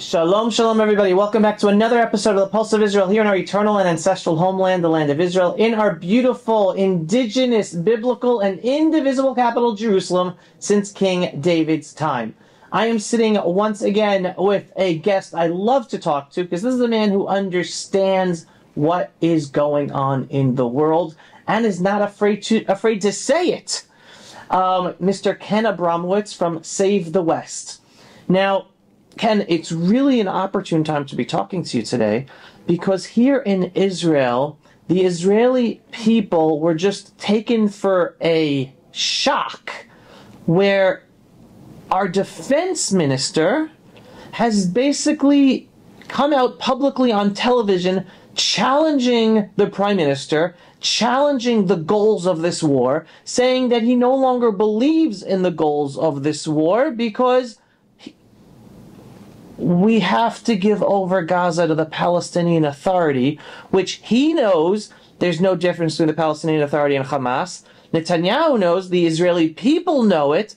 Shalom, shalom, everybody. Welcome back to another episode of the Pulse of Israel here in our eternal and ancestral homeland, the land of Israel, in our beautiful, indigenous, biblical, and indivisible capital, Jerusalem, since King David's time. I am sitting once again with a guest I love to talk to because this is a man who understands what is going on in the world and is not afraid to say it. Mr. Ken Abramowitz from Save the West. Now, Ken, it's really an opportune time to be talking to you today because here in Israel, the Israeli people were just taken for a shock where our defense minister has basically come out publicly on television challenging the prime minister, challenging the goals of this war, saying that he no longer believes in the goals of this war because we have to give over Gaza to the Palestinian Authority, which he knows there's no difference between the Palestinian Authority and Hamas. Netanyahu knows, the Israeli people know it.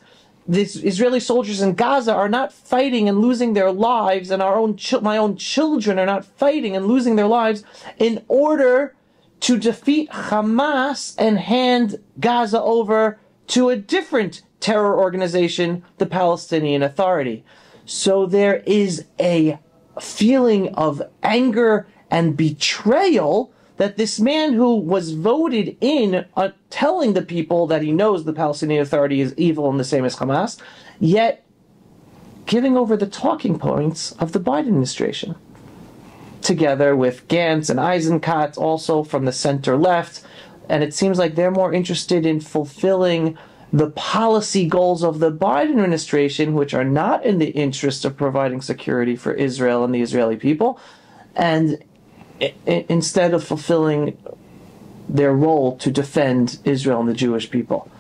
The Israeli soldiers in Gaza are not fighting and losing their lives, and my own children are not fighting and losing their lives in order to defeat Hamas and hand Gaza over to a different terror organization, the Palestinian Authority. So there is a feeling of anger and betrayal that this man who was voted in telling the people that he knows the Palestinian Authority is evil and the same as Hamas, yet giving over the talking points of the Biden administration, together with Gantz and Eisenkot, also from the center left. And it seems like they're more interested in fulfilling the policy goals of the Biden administration, which are not in the interest of providing security for Israel and the Israeli people, and instead of fulfilling their role to defend Israel and the Jewish people.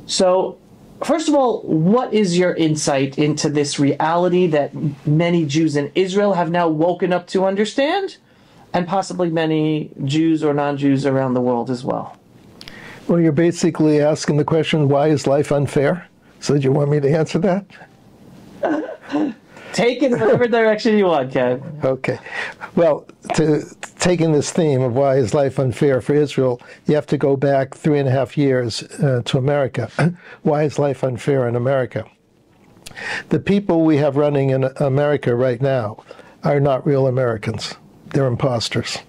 So, first of all, what is your insight into this reality that many Jews in Israel have now woken up to understand, and possibly many Jews or non-Jews around the world as well? Well, you're basically asking the question, why is life unfair? So do you want me to answer that? Take it in whatever direction you want, Ken. Okay. Well, taking this theme of why is life unfair for Israel, you have to go back 3.5 years to America. Why is life unfair in America? The people we have running in America right now are not real Americans. They're imposters.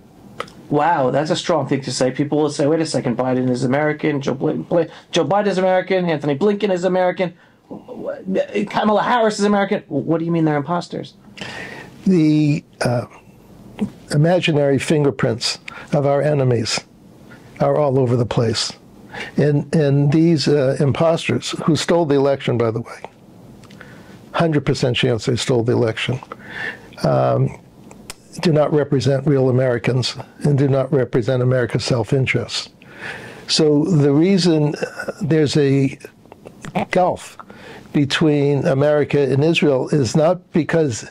Wow, that's a strong thing to say. People will say, wait a second, Biden is American, Joe Biden is American, Anthony Blinken is American, Kamala Harris is American. What do you mean they're imposters? The imaginary fingerprints of our enemies are all over the place. And these imposters, who stole the election, by the way, 100% chance they stole the election, do not represent real Americans and do not represent America's self-interest. So the reason there's a gulf between America and Israel is not because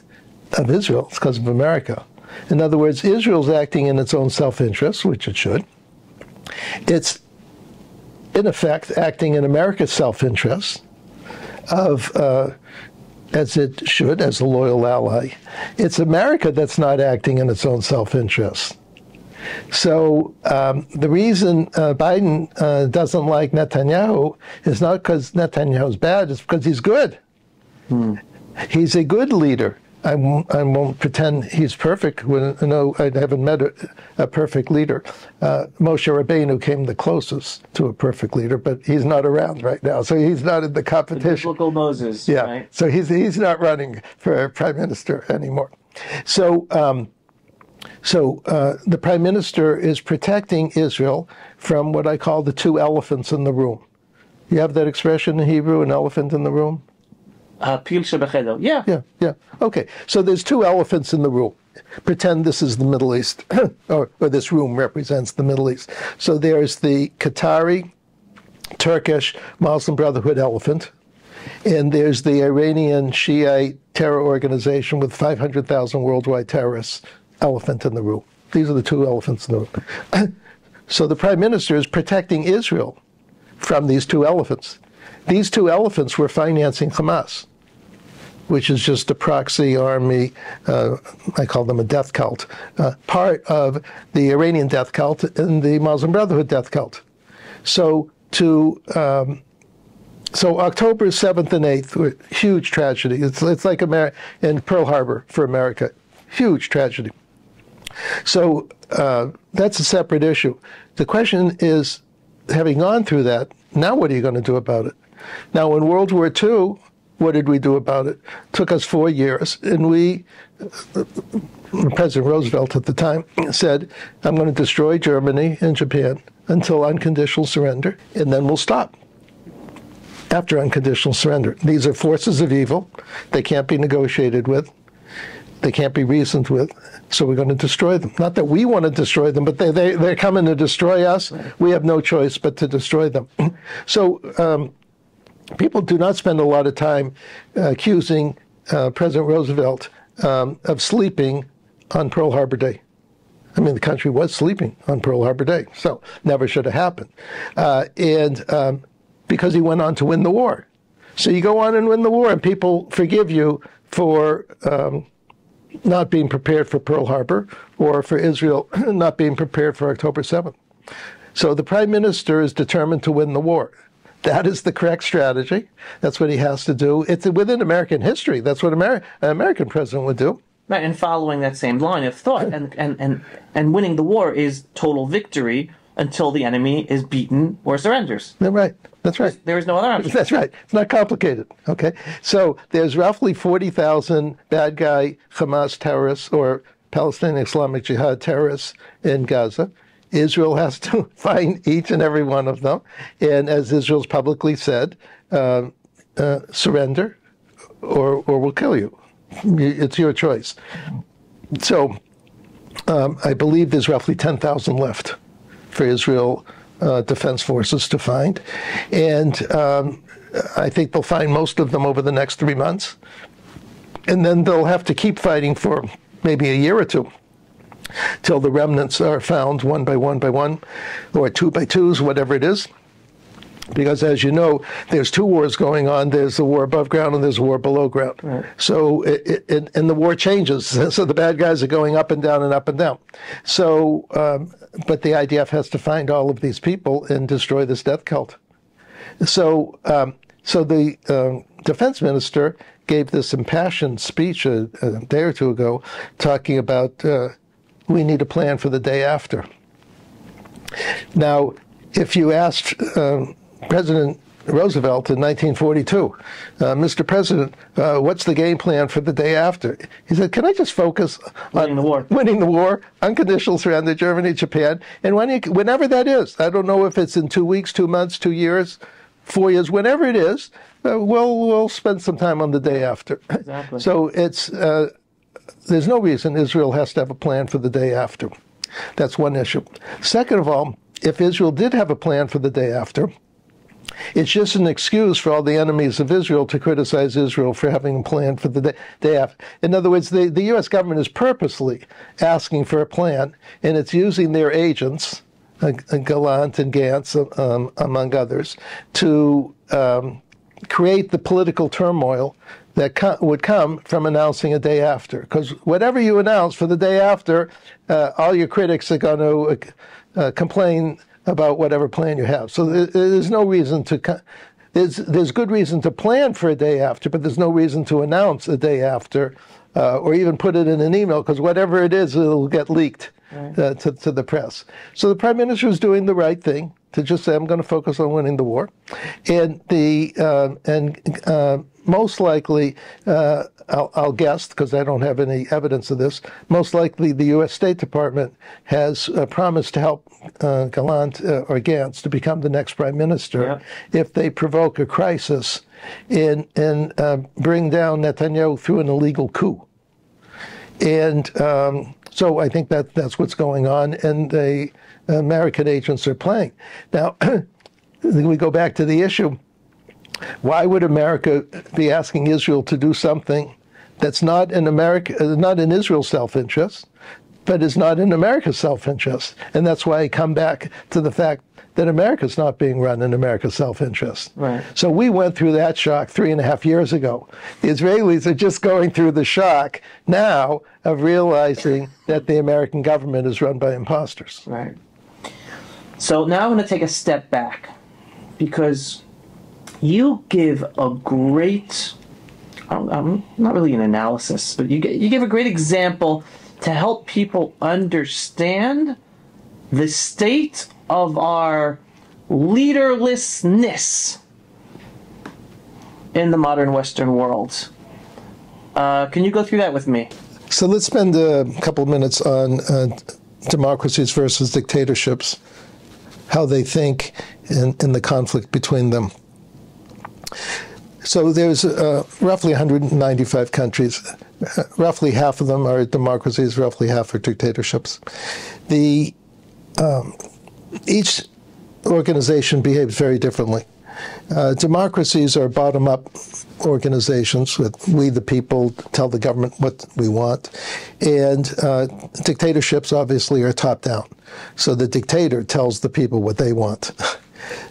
of Israel, it's because of America. In other words, Israel's acting in its own self-interest, which it should. It's, in effect, acting in America's self-interest as it should, as a loyal ally. It's America that's not acting in its own self-interest. So the reason Biden doesn't like Netanyahu is not because Netanyahu's bad, it's because he's good. He's a good leader. I won't pretend he's perfect. No, I haven't met a perfect leader. Moshe Rabbeinu came the closest to a perfect leader, but he's not around right now, so he's not in the competition. The biblical Moses, yeah, right? So he's not running for prime minister anymore. So the prime minister is protecting Israel from what I call the two elephants in the room. You have that expression in Hebrew, an elephant in the room? Yeah. Yeah. Okay. So there's two elephants in the room. Pretend this is the Middle East, or this room represents the Middle East. So there's the Qatari, Turkish, Muslim Brotherhood elephant, and there's the Iranian Shiite terror organization with 500,000 worldwide terrorists elephant in the room. These are the two elephants in the room. So the prime minister is protecting Israel from these two elephants. These two elephants were financing Hamas. which is just a proxy army, I call them a death cult, part of the Iranian death cult and the Muslim Brotherhood death cult. So so October 7th and 8th were huge tragedy. It's like in Pearl Harbor for America, huge tragedy. So that's a separate issue. The question is, having gone through that, now what are you going to do about it? Now, in World War II, what did we do about it? It took us 4 years, and President Roosevelt at the time said, I'm going to destroy Germany and Japan until unconditional surrender, and then we'll stop after unconditional surrender. These are forces of evil. They can't be negotiated with. They can't be reasoned with. So we're going to destroy them. Not that we want to destroy them, but they're coming to destroy us. We have no choice but to destroy them. So people do not spend a lot of time accusing President Roosevelt of sleeping on Pearl Harbor Day. I mean, the country was sleeping on Pearl Harbor Day, so never should have happened. Because he went on to win the war. So you go on and win the war, and people forgive you for not being prepared for Pearl Harbor or for Israel not being prepared for October 7th. So the prime minister is determined to win the war. That is the correct strategy. That's what he has to do. It's within American history. That's what an American president would do. Right, and following that same line of thought, and winning the war is total victory until the enemy is beaten or surrenders. Right. That's right. There is no other option. That's right. It's not complicated. Okay. So there's roughly 40,000 bad guy Hamas terrorists or Palestinian Islamic Jihad terrorists in Gaza. Israel has to find each and every one of them. And as Israel's publicly said, surrender or we'll kill you. It's your choice. So I believe there's roughly 10,000 left for Israel Defense Forces to find. And I think they'll find most of them over the next 3 months. And then they'll have to keep fighting for maybe a year or two till the remnants are found one by one by one, or 2 by 2s, whatever it is. Because as you know, there's 2 wars going on. There's the war above ground and there's a war below ground. Right. So, and the war changes. So the bad guys are going up and down and up and down. So, but the IDF has to find all of these people and destroy this death cult. So, so the defense minister gave this impassioned speech a day or two ago, talking about we need a plan for the day after. Now, if you asked President Roosevelt in 1942, Mr. President, what's the game plan for the day after? He said, can I just focus on winning the war, unconditional surrender, Germany, Japan, and whenever that is. I don't know if it's in 2 weeks, 2 months, 2 years, 4 years, whenever it is, we'll spend some time on the day after. Exactly. So it's there's no reason Israel has to have a plan for the day after. That's one issue. Second of all, if Israel did have a plan for the day after, it's just an excuse for all the enemies of Israel to criticize Israel for having a plan for the day after. In other words, the U.S. government is purposely asking for a plan, and it's using their agents, Gallant and Gantz, among others, to create the political turmoil that would come from announcing a day after. Because whatever you announce for the day after, all your critics are going to complain about whatever plan you have. So there's no reason to, there's good reason to plan for a day after, but there's no reason to announce a day after or even put it in an email, because whatever it is, it'll get leaked to the press. So the prime minister is doing the right thing to just say, I'm going to focus on winning the war. And most likely, I'll guess, because I don't have any evidence of this, most likely the U.S. State Department has promised to help Gallant or Gantz to become the next prime minister if they provoke a crisis and bring down Netanyahu through an illegal coup. And so I think that's what's going on, and the American agents are playing. Now, we go back to the issue. Why would America be asking Israel to do something that's not in not in Israel's self-interest, but is not in America's self-interest? And that's why I come back to the fact that America's not being run in America's self-interest. Right. So we went through that shock 3.5 years ago. The Israelis are just going through the shock now of realizing that the American government is run by imposters. Right. So now I'm going to take a step back, because you give a great, not really an analysis, but you give a great example to help people understand the state of our leaderlessness in the modern Western world. Can you go through that with me? So let's spend a couple of minutes on democracies versus dictatorships, how they think in the conflict between them. So there's roughly 195 countries. Roughly half of them are democracies, roughly half are dictatorships. Each organization behaves very differently. Democracies are bottom-up organizations with we the people tell the government what we want, and dictatorships obviously are top-down. So the dictator tells the people what they want.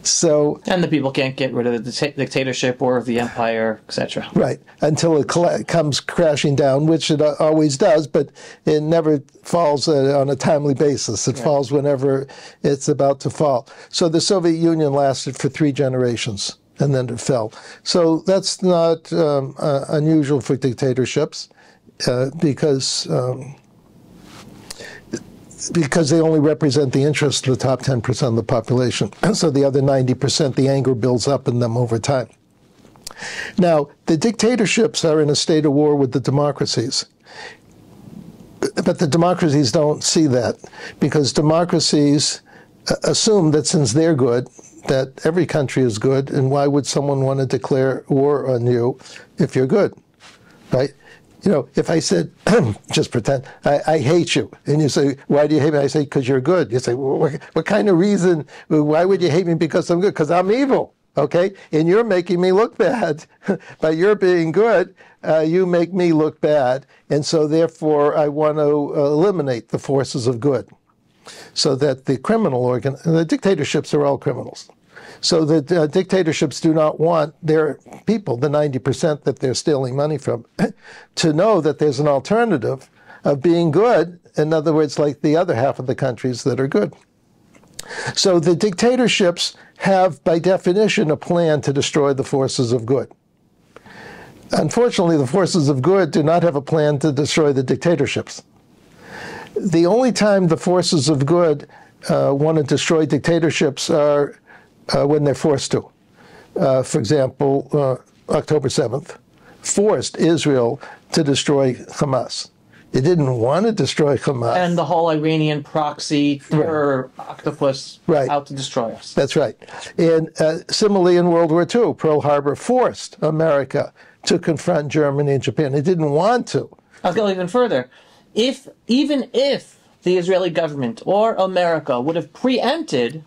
And the people can't get rid of the dictatorship or the empire, etc. Right, until it comes crashing down, which it always does, but it never falls on a timely basis. It falls whenever it's about to fall. So the Soviet Union lasted for 3 generations, and then it fell. So that's not unusual for dictatorships, because they only represent the interests of the top 10% of the population. So the other 90%, the anger builds up in them over time. Now, the dictatorships are in a state of war with the democracies. But the democracies don't see that, because democracies assume that since they're good, that every country is good, and why would someone want to declare war on you if you're good, right? You know, if I said, just pretend, I hate you, and you say, why do you hate me? I say, because you're good. You say, well, what kind of reason? Why would you hate me because I'm good? Because I'm evil, okay? And you're making me look bad. By your being good, you make me look bad. And so therefore, I want to eliminate the forces of good, so that the dictatorships are all criminals. So the dictatorships do not want their people, the 90% that they're stealing money from, to know that there's an alternative of being good. In other words, like the other half of the countries that are good. So the dictatorships have, by definition, a plan to destroy the forces of good. Unfortunately, the forces of good do not have a plan to destroy the dictatorships. The only time the forces of good want to destroy dictatorships are when they're forced to. For example, October 7th forced Israel to destroy Hamas. It didn't want to destroy Hamas. And the whole Iranian proxy terror octopus out to destroy us. That's right. And similarly in World War II, Pearl Harbor forced America to confront Germany and Japan. It didn't want to. I'll go even further. Even if the Israeli government or America would have preempted,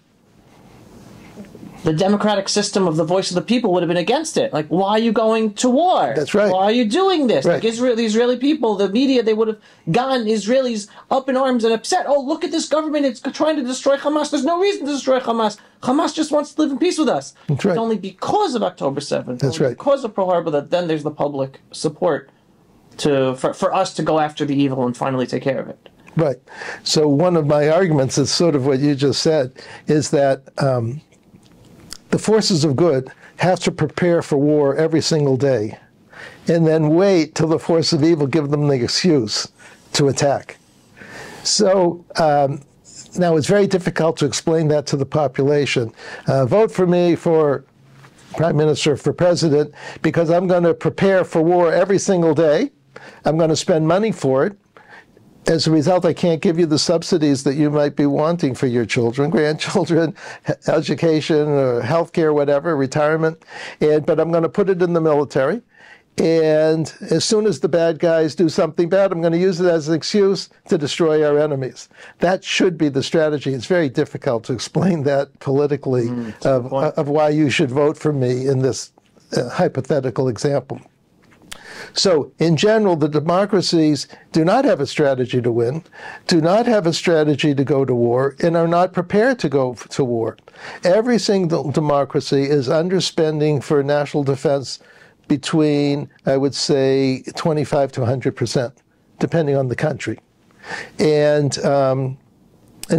the democratic system of the voice of the people would have been against it. Like, why are you going to war? That's right. Why are you doing this? Right. Like, the Israeli people, the media, they would have gotten Israelis up in arms and upset. Oh, look at this government. It's trying to destroy Hamas. There's no reason to destroy Hamas. Hamas just wants to live in peace with us. That's right. It's only because of October 7th. That's right. Because of Pearl Harbor that then there's the public support for us to go after the evil and finally take care of it. Right. So one of my arguments is sort of what you just said, is that the forces of good have to prepare for war every single day and then wait till the force of evil give them the excuse to attack. So now it's very difficult to explain that to the population. Vote for me for prime minister, for president, because I'm going to prepare for war every single day. I'm going to spend money for it. As a result, I can't give you the subsidies that you might be wanting for your children, grandchildren, education, or healthcare, whatever, retirement. But I'm going to put it in the military. And as soon as the bad guys do something bad, I'm going to use it as an excuse to destroy our enemies. That should be the strategy. It's very difficult to explain that politically of why you should vote for me in this hypothetical example. So, in general, the democracies do not have a strategy to win, do not have a strategy to go to war, and are not prepared to go to war. Every single democracy is underspending for national defense between, I would say, 25 to 100%, depending on the country. And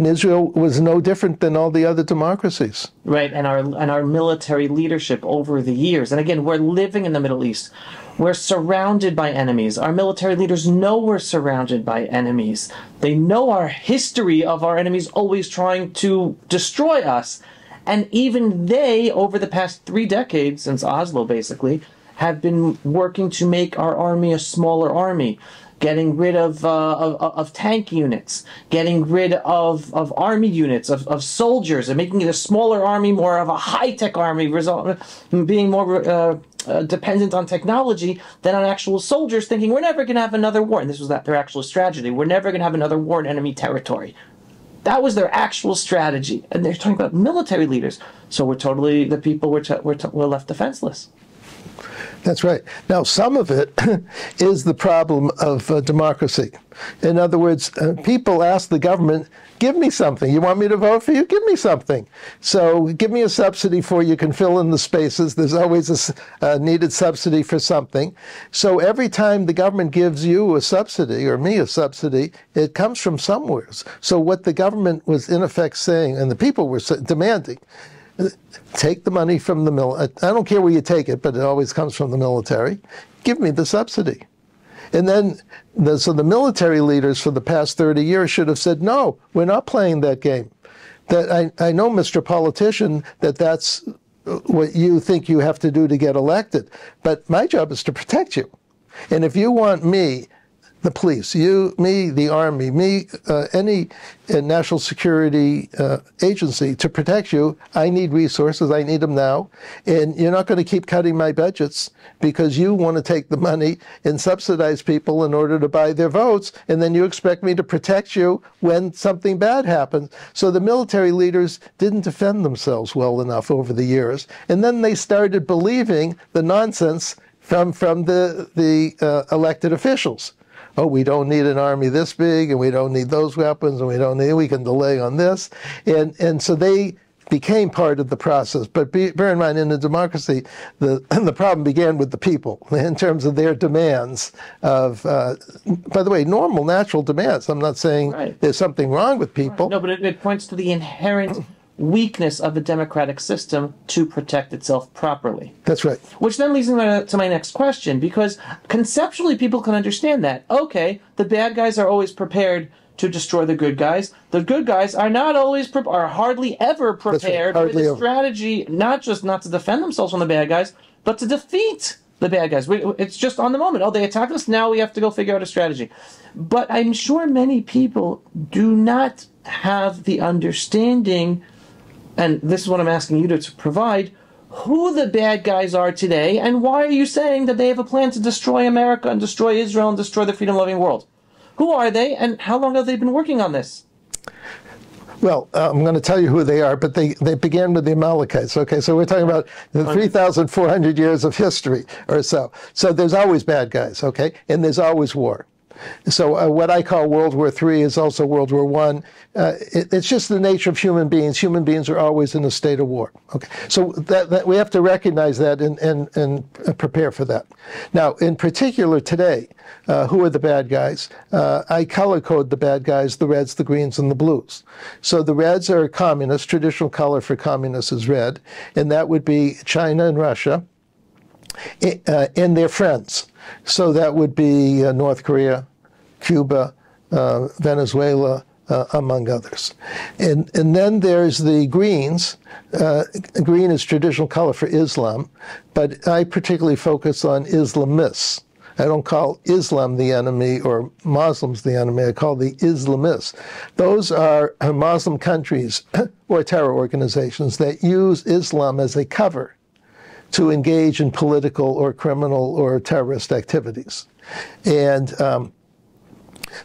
Israel was no different than all the other democracies. Right, and our military leadership over the years. And again, we're living in the Middle East. We're surrounded by enemies. Our military leaders know we're surrounded by enemies. They know our history of our enemies always trying to destroy us. And even they, over the past 3 decades, since Oslo basically, have been working to make our army a smaller army. Getting rid of tank units, getting rid of army units, of soldiers, and making it a smaller army, more of a high-tech army, being more dependent on technology than on actual soldiers, thinking we're never going to have another war. And this was their actual strategy. We're never going to have another war in enemy territory. That was their actual strategy. And they're talking about military leaders. So the people were left defenseless. That's right. Now, some of it is the problem of democracy. In other words, people ask the government, give me something. You want me to vote for you? Give me something. So give me a subsidy for you can fill in the spaces. There's always a needed subsidy for something. So every time the government gives you a subsidy, or me a subsidy, it comes from somewhere. So what the government was in effect saying, and the people were demanding, take the money from the military. I don't care where you take it, but it always comes from the military. Give me the subsidy. And then, so the military leaders for the past 30 years should have said, no, we're not playing that game. That I know, Mr. Politician, that's what you think you have to do to get elected. But my job is to protect you. And if you want me, the police, me, the army, any national security agency to protect you, I need resources. I need them now. And you're not going to keep cutting my budgets because you want to take the money and subsidize people in order to buy their votes. And then you expect me to protect you when something bad happens. So the military leaders didn't defend themselves well enough over the years. And then they started believing the nonsense from the elected officials. Oh, we don't need an army this big, and we don't need those weapons, and we can delay on this. And so they became part of the process. But bear in mind, in a democracy, the problem began with the people in terms of their demands of, by the way, normal, natural demands. I'm not saying there's something wrong with people. Right. No, but it points to the inherent weakness of the democratic system to protect itself properly. That's right. Which then leads me to my next question, because conceptually people can understand that. Okay, the bad guys are always prepared to destroy the good guys. The good guys are not always, are hardly ever prepared with a strategy, not to defend themselves from the bad guys, but to defeat the bad guys. It's just on the moment. Oh, they attacked us, now we have to go figure out a strategy. But I'm sure many people do not have the understanding, and this is what I'm asking you to provide, who the bad guys are today, and why are you saying that they have a plan to destroy America and destroy Israel and destroy the freedom-loving world? Who are they, and how long have they been working on this? Well, I'm going to tell you who they are, but they began with the Amalekites. Okay, so we're talking about the 3,400 years of history or so. So there's always bad guys, okay, and there's always war. So what I call World War III is also World War I. It's just the nature of human beings. Human beings are always in a state of war. Okay, so that we have to recognize that and prepare for that. Now, in particular today, who are the bad guys? I color code the bad guys: the reds, the greens, and the blues. So the reds are communists. Traditional color for communists is red, and that would be China and Russia and their friends. So that would be North Korea, Cuba, Venezuela, among others. And then there's the greens. Green is traditional color for Islam, but I particularly focus on Islamists. I don't call Islam the enemy or Muslims the enemy. I call the Islamists. Those are Muslim countries or terror organizations that use Islam as a cover to engage in political or criminal or terrorist activities. And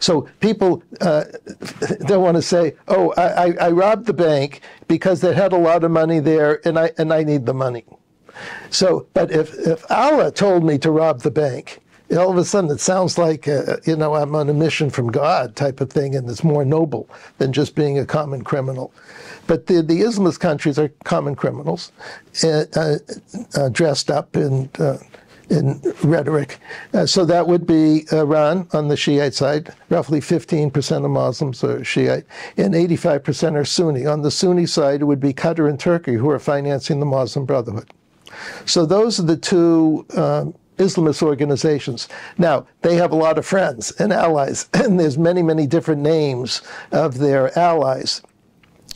so people don't want to say, oh, I robbed the bank because they had a lot of money there and I need the money. So, but if Allah told me to rob the bank, all of a sudden it sounds like, I'm on a mission from God type of thing, and it's more noble than just being a common criminal. But the Islamist countries are common criminals, dressed up in rhetoric. So that would be Iran on the Shiite side. Roughly 15% of Muslims are Shiite, and 85% are Sunni. On the Sunni side, it would be Qatar and Turkey who are financing the Muslim Brotherhood. So those are the two Islamist organizations. Now, they have a lot of friends and allies, and there's many, many different names of their allies.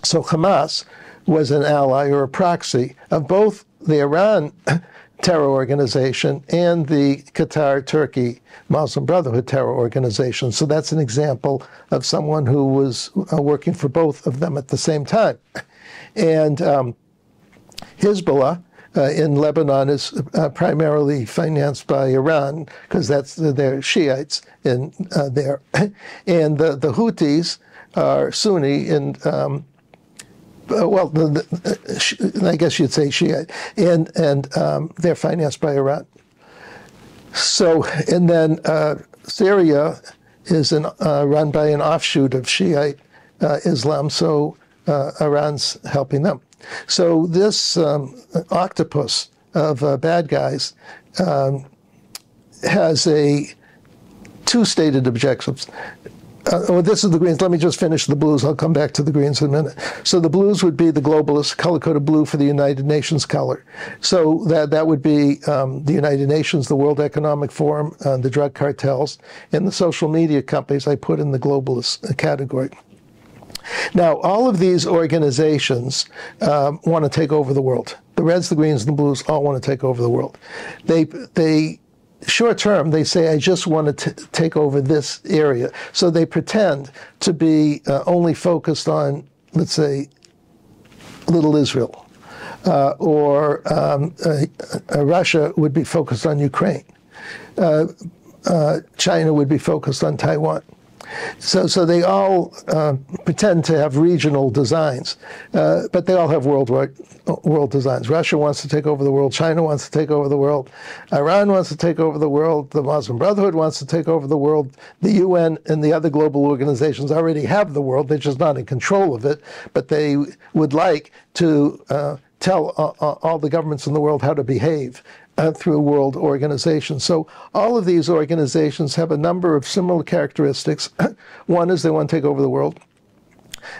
So Hamas was an ally or a proxy of both the Iran terror organization and the Qatar-Turkey Muslim Brotherhood terror organization. So that's an example of someone who was working for both of them at the same time. And Hezbollah in Lebanon is primarily financed by Iran, because they're Shiites in there. And the Houthis are Sunni, and I guess you'd say Shiite, and they're financed by Iran. So, and then Syria is run by an offshoot of Shiite Islam, so Iran's helping them. So this octopus of bad guys has two stated objectives. This is the Greens. Let me just finish the Blues. I'll come back to the Greens in a minute. So the Blues would be the globalist, color-coded blue for the United Nations color. So that would be the United Nations, the World Economic Forum, the drug cartels, and the social media companies I put in the globalist category. Now, all of these organizations want to take over the world. The Reds, the Greens, and the Blues all want to take over the world. They short term, they say, I just want to take over this area. So they pretend to be only focused on, let's say, Little Israel. Or Russia would be focused on Ukraine. China would be focused on Taiwan. So they all pretend to have regional designs, but they all have world designs. Russia wants to take over the world. China wants to take over the world. Iran wants to take over the world. The Muslim Brotherhood wants to take over the world. The UN and the other global organizations already have the world. They're just not in control of it, but they would like to tell all the governments in the world how to behave through world organizations. So all of these organizations have a number of similar characteristics. One is they want to take over the world.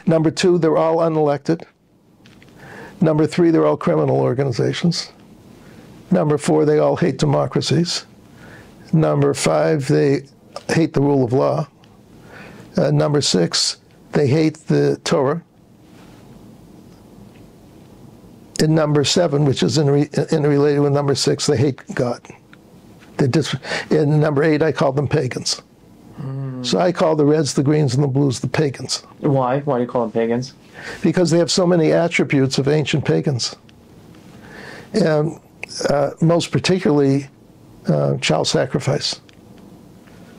Number two, they're all unelected. Number three, they're all criminal organizations. Number four, they all hate democracies. Number five, they hate the rule of law. Number six, they hate the Torah. In number seven, which is interrelated with number six, they hate God. In number eight, I call them pagans. So I call the Reds, the Greens, and the Blues the pagans. Why? Why do you call them pagans? Because they have so many attributes of ancient pagans. And most particularly, child sacrifice.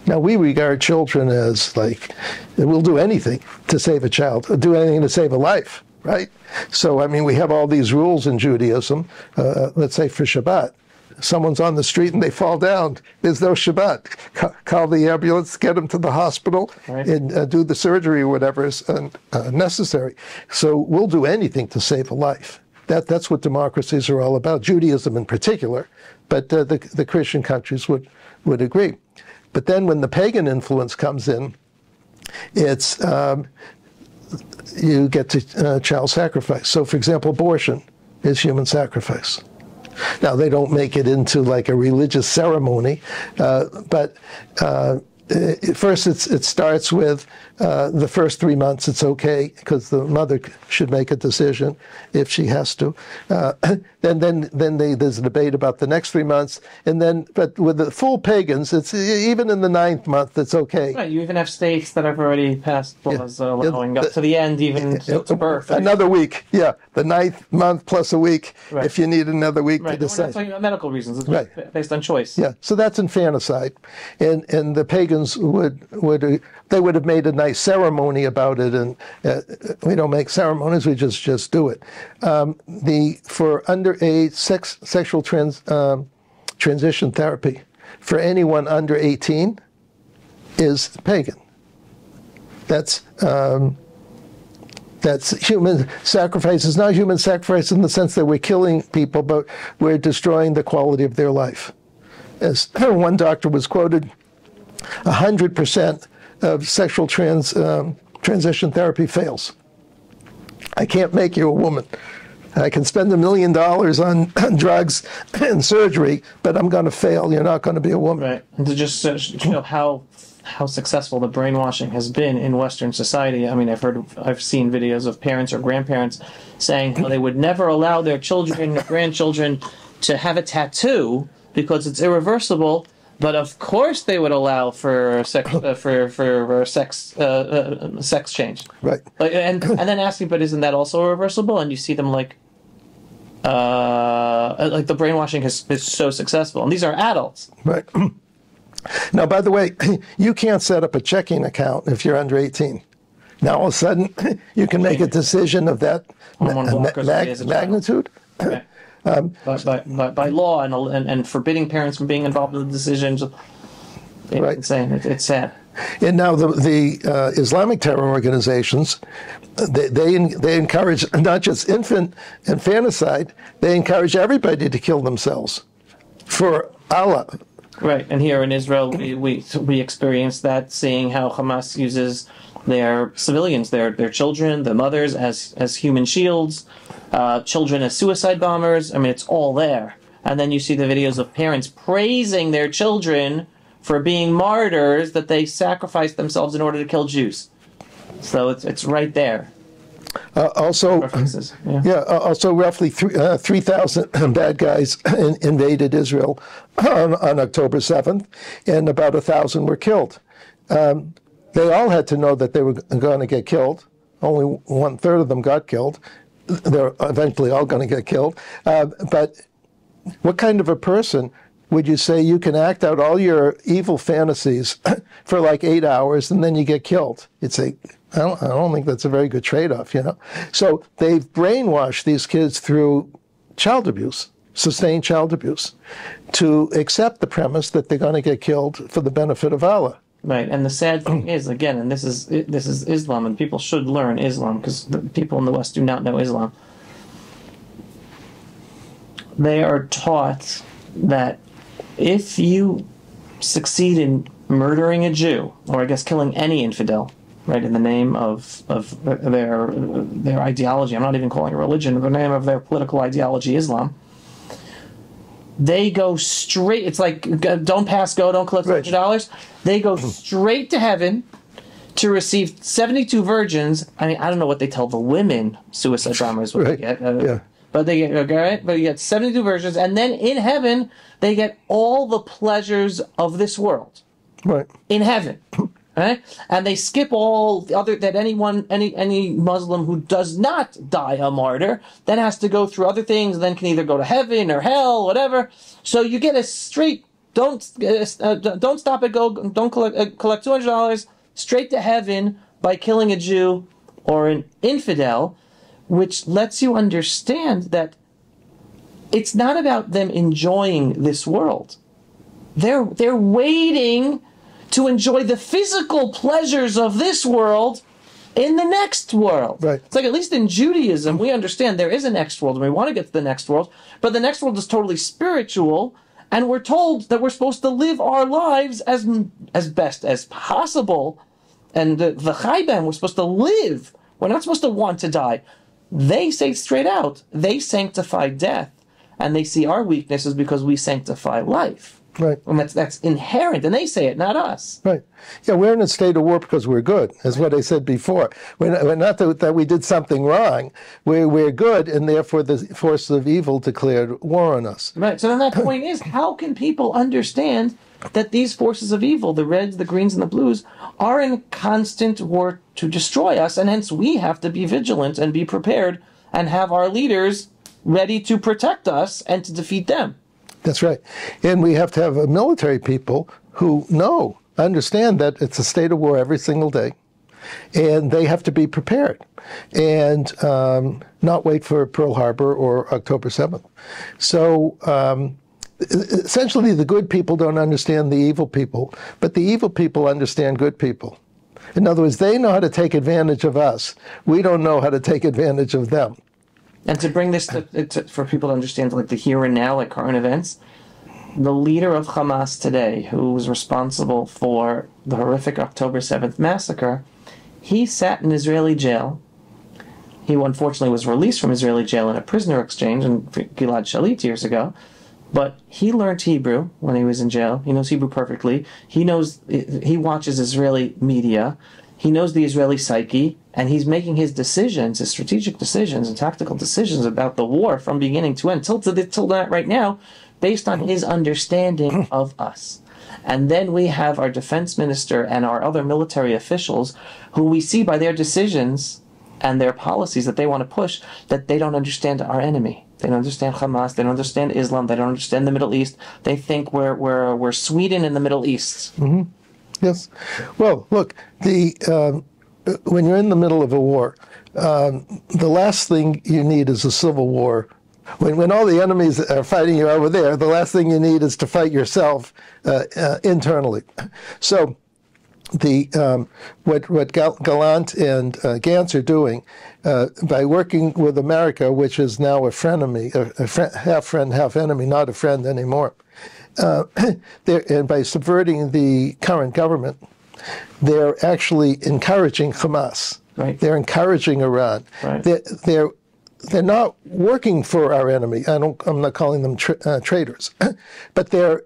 Now, we regard children as like, we'll do anything to save a child, do anything to save a life. Right? So, I mean, we have all these rules in Judaism, let's say for Shabbat. Someone's on the street and they fall down. There's no Shabbat. Call the ambulance, get them to the hospital, right, and do the surgery or whatever is necessary. So we'll do anything to save a life. That's what democracies are all about, Judaism in particular, but the Christian countries would agree. But then when the pagan influence comes in, it's you get to child sacrifice. So, for example, abortion is human sacrifice. Now, they don't make it into like a religious ceremony, but first it starts with the first 3 months it's because the mother should make a decision if she has to. Then there's a debate about the next 3 months, but with the full pagans, it's even in the 9th month it's okay. Right, you even have states that have already passed laws allowing up to the end, even to birth. Another week, the 9th month plus a week, right, if you need another week to decide. We're not talking about medical reasons. It's right, based on choice. Yeah, so that's infanticide, and the pagans would have made a nice ceremony about it, and we don't make ceremonies, we just do it. For underage sexual transition therapy, for anyone under 18 is pagan. That's human sacrifice. It's not human sacrifice in the sense that we're killing people, but we're destroying the quality of their life. As one doctor was quoted, 100% of sexual transition therapy fails. I can't make you a woman. I can spend $1 million on drugs and surgery, but I'm going to fail. You're not going to be a woman. Right. And to just show how successful the brainwashing has been in Western society. I mean, I've seen videos of parents or grandparents saying how they would never allow their children or grandchildren to have a tattoo because it's irreversible. But of course, they would allow for sex sex change. Right. And then asking, but isn't that also irreversible? And you see them like the brainwashing is so successful, and these are adults. Right. Now, by the way, you can't set up a checking account if you're under 18. Now, all of a sudden, you can make a decision of that magnitude. Okay. By law and forbidding parents from being involved in the decisions. It's right. insane. It's sad. And now the Islamic terror organizations, they encourage not just infant infanticide, they encourage everybody to kill themselves for Allah. Right, and here in Israel, we experience that, seeing how Hamas uses their civilians, their children, the mothers as human shields, children as suicide bombers. I mean, it's all there. And then you see the videos of parents praising their children for being martyrs, that they sacrificed themselves in order to kill Jews. So it's right there. Also, roughly 3,000 bad guys invaded Israel on October 7th, and about 1,000 were killed. They all had to know that they were going to get killed. Only 1/3 of them got killed. They're eventually all going to get killed. But what kind of a person would you say you can act out all your evil fantasies for like 8 hours and then you get killed? I don't think that's a very good trade-off, you know. So they've brainwashed these kids through child abuse, sustained child abuse, to accept the premise that they're going to get killed for the benefit of Allah. Right, and the sad thing is, again, and this is Islam, and people should learn Islam because the people in the West do not know Islam. They are taught that if you succeed in murdering a Jew, or I guess killing any infidel, right, in the name of their ideology, I'm not even calling it religion, in the name of their political ideology, Islam, they go straight, it's like, don't pass go, don't collect $100. They go straight to heaven to receive 72 virgins. I mean, I don't know what they tell the women suicide bombers what they get. But they get, but you get 72 virgins, and then in heaven, they get all the pleasures of this world. Right. In heaven. Right? And they skip all the other, that any Muslim who does not die a martyr then has to go through other things, then can either go to heaven or hell, whatever. So you get a straight, don't stop at go, don't collect $200, straight to heaven by killing a Jew or an infidel, which lets you understand that it's not about them enjoying this world. They're waiting to enjoy the physical pleasures of this world in the next world. Right. It's like, at least in Judaism, we understand there is a next world, and we want to get to the next world, but the next world is totally spiritual, and we're told that we're supposed to live our lives as best as possible, and the Chayben, we're supposed to live. We're not supposed to want to die. They say straight out, they sanctify death, and they see our weaknesses because we sanctify life. Right. And that's inherent, and they say it, not us. Right. Yeah, we're in a state of war because we're good, is what I said before. We're not that we did something wrong. We're good, and therefore the forces of evil declared war on us. Right. So then that point is, how can people understand that these forces of evil, the reds, the greens, and the blues, are in constant war to destroy us, and hence we have to be vigilant and be prepared and have our leaders ready to protect us and to defeat them. That's right. And we have to have military people who understand that it's a state of war every single day, and they have to be prepared and not wait for Pearl Harbor or October 7th. So essentially the good people don't understand the evil people, but the evil people understand good people. In other words, they know how to take advantage of us. We don't know how to take advantage of them. And to bring this for people to understand, like the here and now, like current events, the leader of Hamas today, who was responsible for the horrific October 7th massacre, he sat in Israeli jail. He unfortunately was released from Israeli jail in a prisoner exchange in Gilad Shalit years ago. But he learned Hebrew when he was in jail. He knows Hebrew perfectly. He watches Israeli media. He knows the Israeli psyche, and he's making his decisions, his strategic decisions and tactical decisions about the war from beginning to end, till that right now, based on his understanding of us. And then we have our defense minister and our other military officials who we see by their decisions and their policies that they want to push that they don't understand our enemy. They don't understand Hamas. They don't understand Islam. They don't understand the Middle East. They think we're Sweden in the Middle East. Mm-hmm. Yes. Well, look, when you're in the middle of a war, the last thing you need is a civil war. When all the enemies are fighting you over there, the last thing you need is to fight yourself internally. So what Gallant and Gantz are doing by working with America, which is now a frenemy, half friend, half enemy, not a friend anymore, and by subverting the current government, they're actually encouraging Hamas. Right. They're encouraging Iran. Right. They're not working for our enemy. I'm not calling them traitors, but they're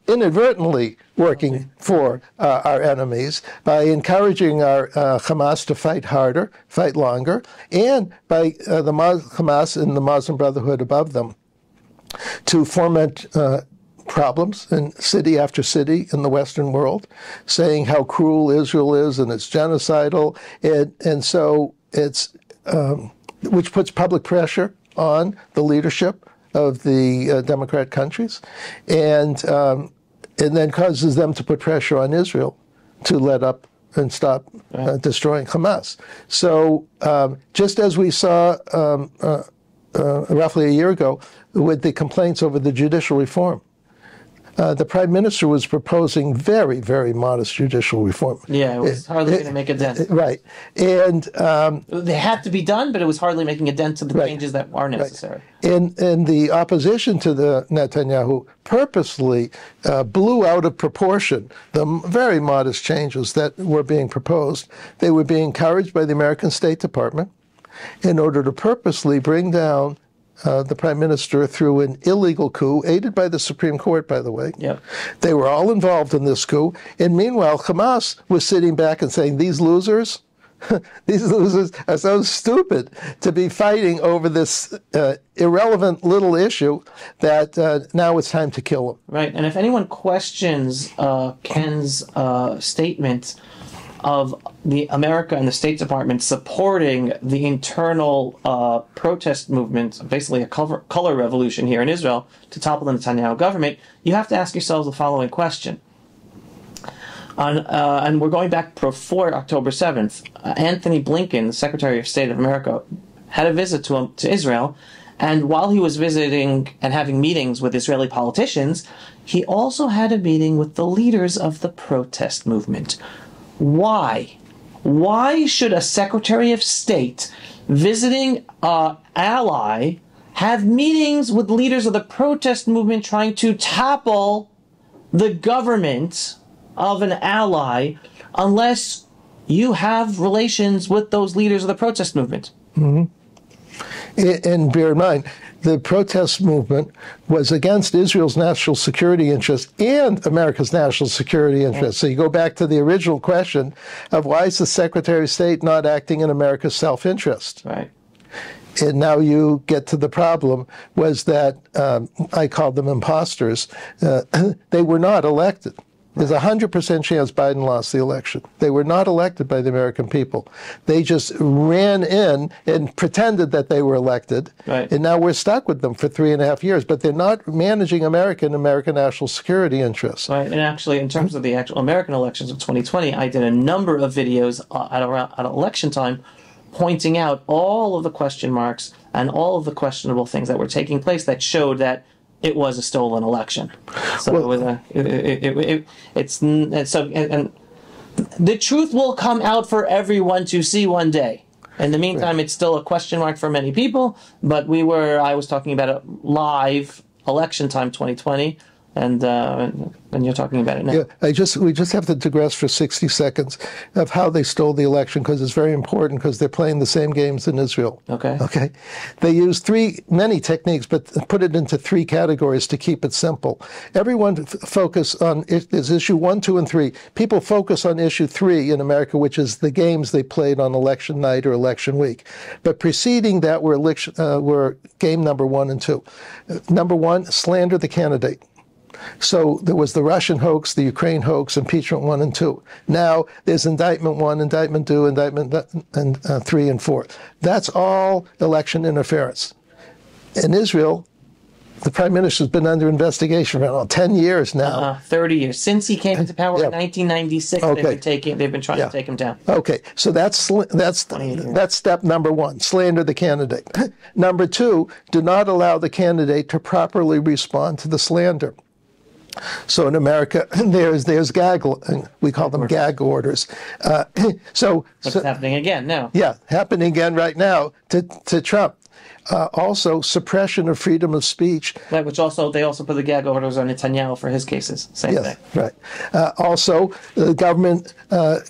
inadvertently working for our enemies by encouraging our Hamas to fight harder, fight longer, and by the Hamas and the Muslim Brotherhood above them to foment problems in city after city in the Western world, saying how cruel Israel is and it's genocidal, and so it's which puts public pressure on the leadership of the Democrat countries, and then causes them to put pressure on Israel to let up and stop destroying Hamas. So just as we saw roughly a year ago with the complaints over the judicial reform, the Prime Minister was proposing very, very modest judicial reform. Yeah, it was hardly going to make a dent. Right. And they had to be done, but it was hardly making a dent to the changes that are necessary. Right. And the opposition to the Netanyahu purposely blew out of proportion the very modest changes that were being proposed. They were being encouraged by the American State Department in order to purposely bring down the Prime Minister through an illegal coup, aided by the Supreme Court, by the way. Yep. They were all involved in this coup. And meanwhile, Hamas was sitting back and saying, these losers are so stupid to be fighting over this irrelevant little issue that now it's time to kill them. Right. And if anyone questions Ken's statement of the America and the State Department supporting the internal protest movement, basically a color revolution here in Israel to topple the Netanyahu government, you have to ask yourselves the following question. And we're going back before October 7th. Anthony Blinken, the Secretary of State of America, had a visit to Israel, and while he was visiting and having meetings with Israeli politicians, he also had a meeting with the leaders of the protest movement. Why? Why should a Secretary of State visiting an ally have meetings with leaders of the protest movement trying to topple the government of an ally unless you have relations with those leaders of the protest movement? Mm-hmm. And bear in mind, the protest movement was against Israel's national security interests and America's national security interests. So you go back to the original question of why is the Secretary of State not acting in America's self-interest? Right. And now you get to the problem was that I called them imposters. They were not elected. There's a 100% chance Biden lost the election. They were not elected by the American people. They just ran in and pretended that they were elected. Right. And now we're stuck with them for 3.5 years. But they're not managing American national security interests. Right. And actually, in terms of the actual American elections of 2020, I did a number of videos at election time pointing out all of the question marks and all of the questionable things that were taking place that showed that it was a stolen election. So it was and the truth will come out for everyone to see one day. In the meantime, it's still a question mark for many people, but I was talking about it live election time 2020, and you're talking about it now. Yeah, we just have to digress for 60 seconds of how they stole the election, because it's very important, because they're playing the same games in Israel. Okay. They use many techniques, but put it into three categories to keep it simple. Everyone focus on there's issue 1, 2, and 3. People focus on issue 3 in America, which is the games they played on election night or election week. But preceding that were game number 1 and 2. Number 1, slander the candidate. So there was the Russian hoax, the Ukraine hoax, impeachment 1 and 2. Now there's indictment 1, indictment 2, indictment 3 and 4. That's all election interference. In Israel, the prime minister's been under investigation for 10 years now. 30 years. Since he came into power in 1996, they've been trying to take him down. Okay, so that's step number 1, slander the candidate. Number 2, do not allow the candidate to properly respond to the slander. So in America, there's gag, we call them gag orders. What's happening again now? Yeah, happening again right now to Trump. Also, suppression of freedom of speech. Right, they also put the gag orders on Netanyahu for his cases. Same thing. Right. Also, the government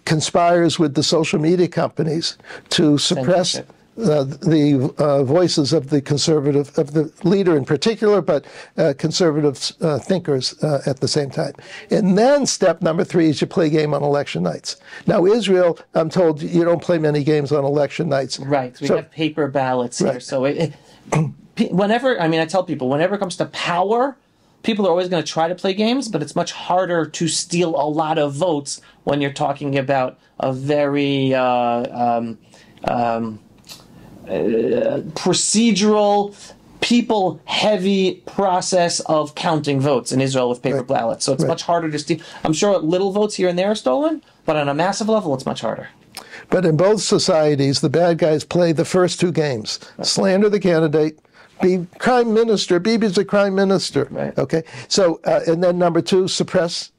conspires with the social media companies to suppress the voices of the leader in particular, but conservative thinkers at the same time. And then step number 3 is you play a game on election nights. Now, Israel, I'm told you don't play many games on election nights. Right. We have paper ballots here. So I tell people, whenever it comes to power, people are always going to try to play games, but it's much harder to steal a lot of votes when you're talking about a very procedural, people-heavy process of counting votes in Israel with paper ballots. So it's much harder to steal. I'm sure little votes here and there are stolen, but on a massive level, it's much harder. But in both societies, the bad guys play the first 2 games. Slander the candidate, be prime minister, Bibi's a prime minister. Right. Okay? So, and then number 2, suppress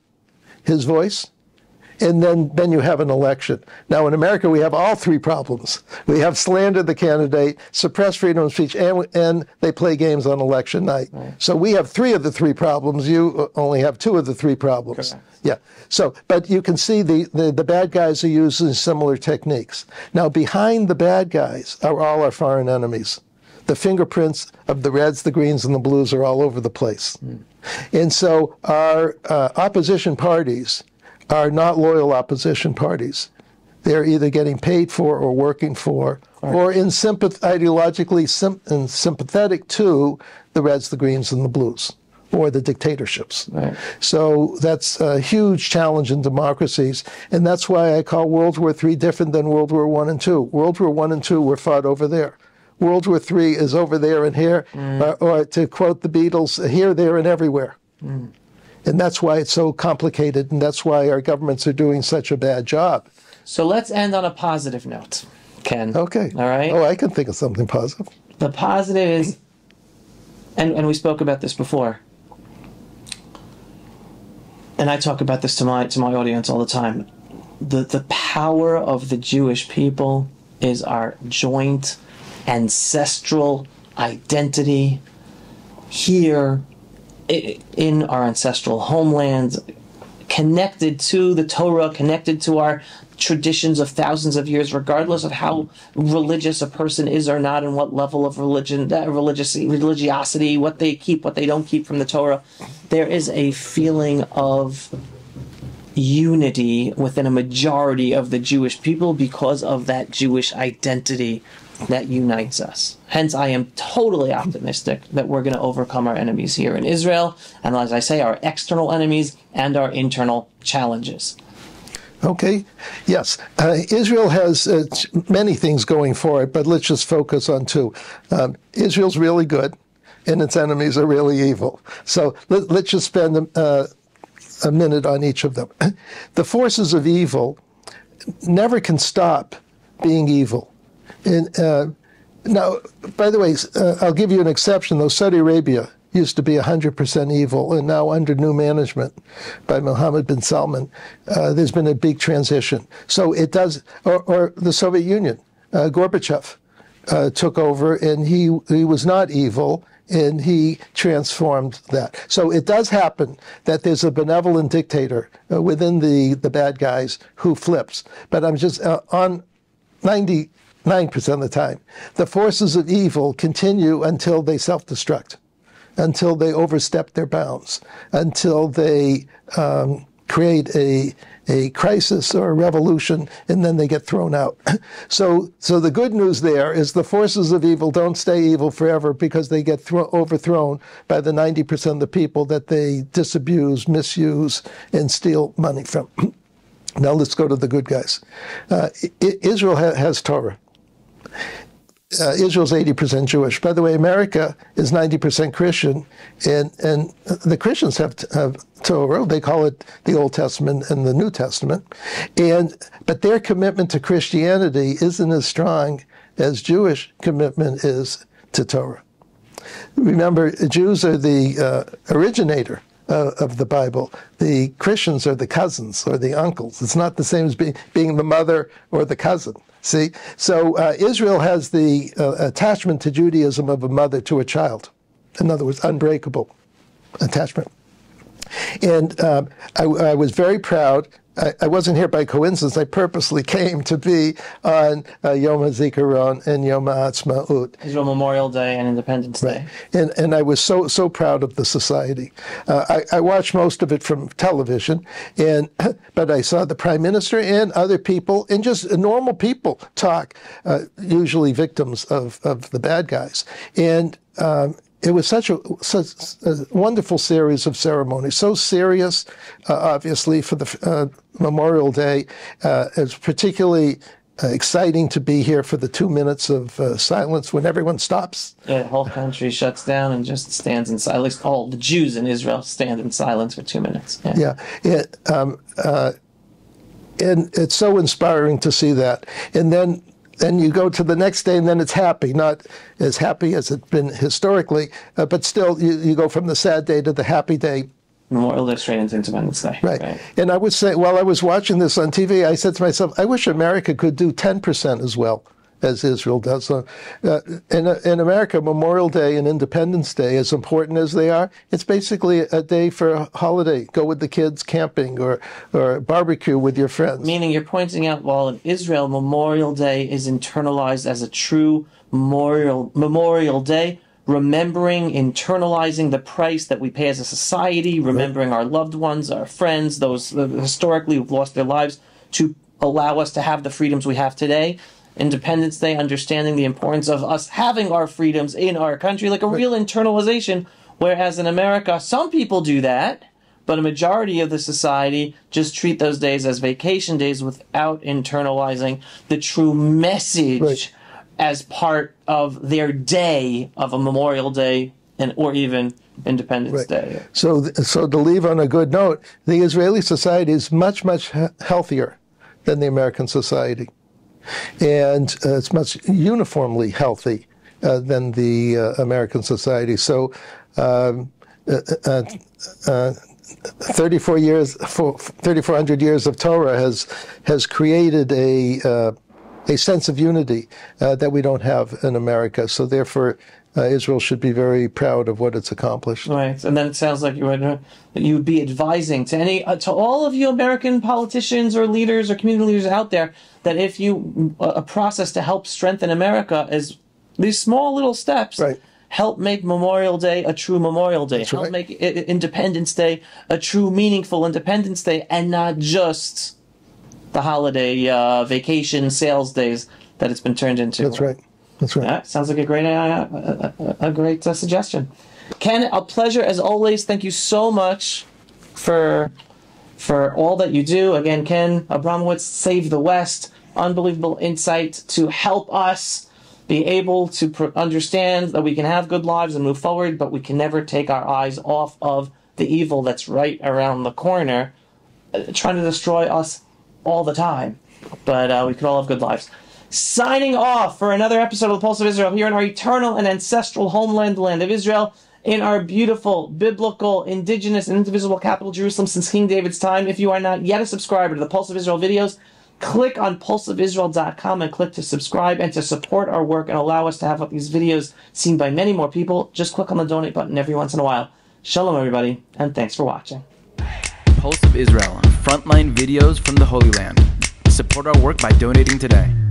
his voice. And then you have an election. Now, in America, we have all 3 problems. We have slander the candidate, suppress freedom of speech, and they play games on election night. Right. So we have 3 of the 3 problems. You only have 2 of the 3 problems. Correct. Yeah. So, but you can see the bad guys are using similar techniques. Now, behind the bad guys are all our foreign enemies. The fingerprints of the reds, the greens, and the blues are all over the place. And so our opposition parties are not loyal opposition parties. They're either getting paid for or working for, or ideologically sympathetic to the Reds, the Greens, and the Blues, or the dictatorships. Right. So that's a huge challenge in democracies, and that's why I call World War III different than World War I and II. World War I and II were fought over there. World War III is over there and here, or to quote the Beatles, here, there, and everywhere. And that's why it's so complicated, and that's why our governments are doing such a bad job. So let's end on a positive note, Ken. Okay. All right? Oh, I can think of something positive. The positive is, and we spoke about this before, and I talk about this to my audience all the time, the power of the Jewish people is our joint ancestral identity here in our ancestral homelands, connected to the Torah, connected to our traditions of thousands of years, regardless of how religious a person is or not, and what level of religiosity, what they keep, what they don't keep from the Torah. There is a feeling of unity within a majority of the Jewish people because of that Jewish identity that unites us. Hence, I am totally optimistic that we're going to overcome our enemies here in Israel, and as I say, our external enemies and our internal challenges. Okay. Yes. Israel has many things going for it, but let's just focus on 2. Israel's really good, and its enemies are really evil. So let's just spend a minute on each of them. The forces of evil never can stop being evil. And now, by the way, I'll give you an exception, though. Saudi Arabia used to be 100% evil, and now under new management by Mohammed bin Salman, there's been a big transition. So it does, or the Soviet Union, Gorbachev took over, and he was not evil, and he transformed that. So it does happen that there's a benevolent dictator within the bad guys who flips. But I'm just on 99% of the time, the forces of evil continue until they self-destruct, until they overstep their bounds, until they create a crisis or a revolution, and then they get thrown out. So the good news there is the forces of evil don't stay evil forever because they get overthrown by the 90% of the people that they disabuse, misuse, and steal money from. Now let's go to the good guys. Israel has Torah. Israel's 80% Jewish. By the way, America is 90% Christian, and the Christians have Torah. They call it the Old Testament and the New Testament, but their commitment to Christianity isn't as strong as Jewish commitment is to Torah. Remember, Jews are the originator of the Bible. The Christians are the cousins or the uncles. It's not the same as being the mother or the cousin. See, so Israel has the attachment to Judaism of a mother to a child. In other words, unbreakable attachment. And I was very proud. I wasn't here by coincidence. I purposely came to be on Yom HaZikaron and Yom HaAtzmaut. Israel Memorial Day and Independence Day. And I was so proud of the society. I watched most of it from television, but I saw the Prime Minister and other people, and just normal people talk, usually victims of the bad guys. And it was such a wonderful series of ceremonies, so serious, obviously, for the Memorial Day. It's particularly exciting to be here for the 2 minutes of silence when everyone stops. Yeah, the whole country shuts down and just stands in silence. At least all the Jews in Israel stand in silence for 2 minutes. Yeah. And it's so inspiring to see that. And then you go to the next day, and then it's happy, not as happy as it's been historically, but still you go from the sad day to the happy day. Memorial Day straight into Independence Day. Right. And I would say, while I was watching this on TV, I said to myself, I wish America could do 10% as well as Israel does. So, in America, Memorial Day and Independence Day, as important as they are, it's basically a day for a holiday. Go with the kids camping or barbecue with your friends. Meaning you're pointing out, while in Israel, Memorial Day is internalized as a true Memorial Day, remembering, internalizing the price that we pay as a society, remembering our loved ones, our friends, those historically who've lost their lives, to allow us to have the freedoms we have today. Independence Day, understanding the importance of us having our freedoms in our country, like a real internalization, whereas in America, some people do that, but a majority of the society just treat those days as vacation days without internalizing the true message as part of their day of a Memorial Day or even Independence Day. So to leave on a good note, the Israeli society is much, much healthier than the American society. And it's much uniformly healthy than the American society. So 3,400 years of Torah has created a sense of unity that we don't have in America. So therefore, Israel should be very proud of what it's accomplished. Right, and then it sounds like you would be advising to all of you American politicians or leaders or community leaders out there that if you a process to help strengthen America is these small little steps. Help make Memorial Day a true Memorial Day. Help make Independence Day a true meaningful Independence Day, and not just the holiday vacation sales days that it's been turned into. That's right. That's right. Yeah, sounds like a great suggestion. Ken, a pleasure as always. Thank you so much for all that you do. Again, Ken Abramowitz, Save the West. Unbelievable insight to help us be able to understand that we can have good lives and move forward, but we can never take our eyes off of the evil that's right around the corner, trying to destroy us all the time. But we could all have good lives. Signing off for another episode of the Pulse of Israel here in our eternal and ancestral homeland, the land of Israel. in our beautiful, biblical, indigenous, and indivisible capital, Jerusalem, since King David's time. If you are not yet a subscriber to the Pulse of Israel videos, click on pulseofisrael.com and click to subscribe and to support our work and allow us to have these videos seen by many more people. Just click on the donate button every once in a while. Shalom, everybody, and thanks for watching. Pulse of Israel, frontline videos from the Holy Land. Support our work by donating today.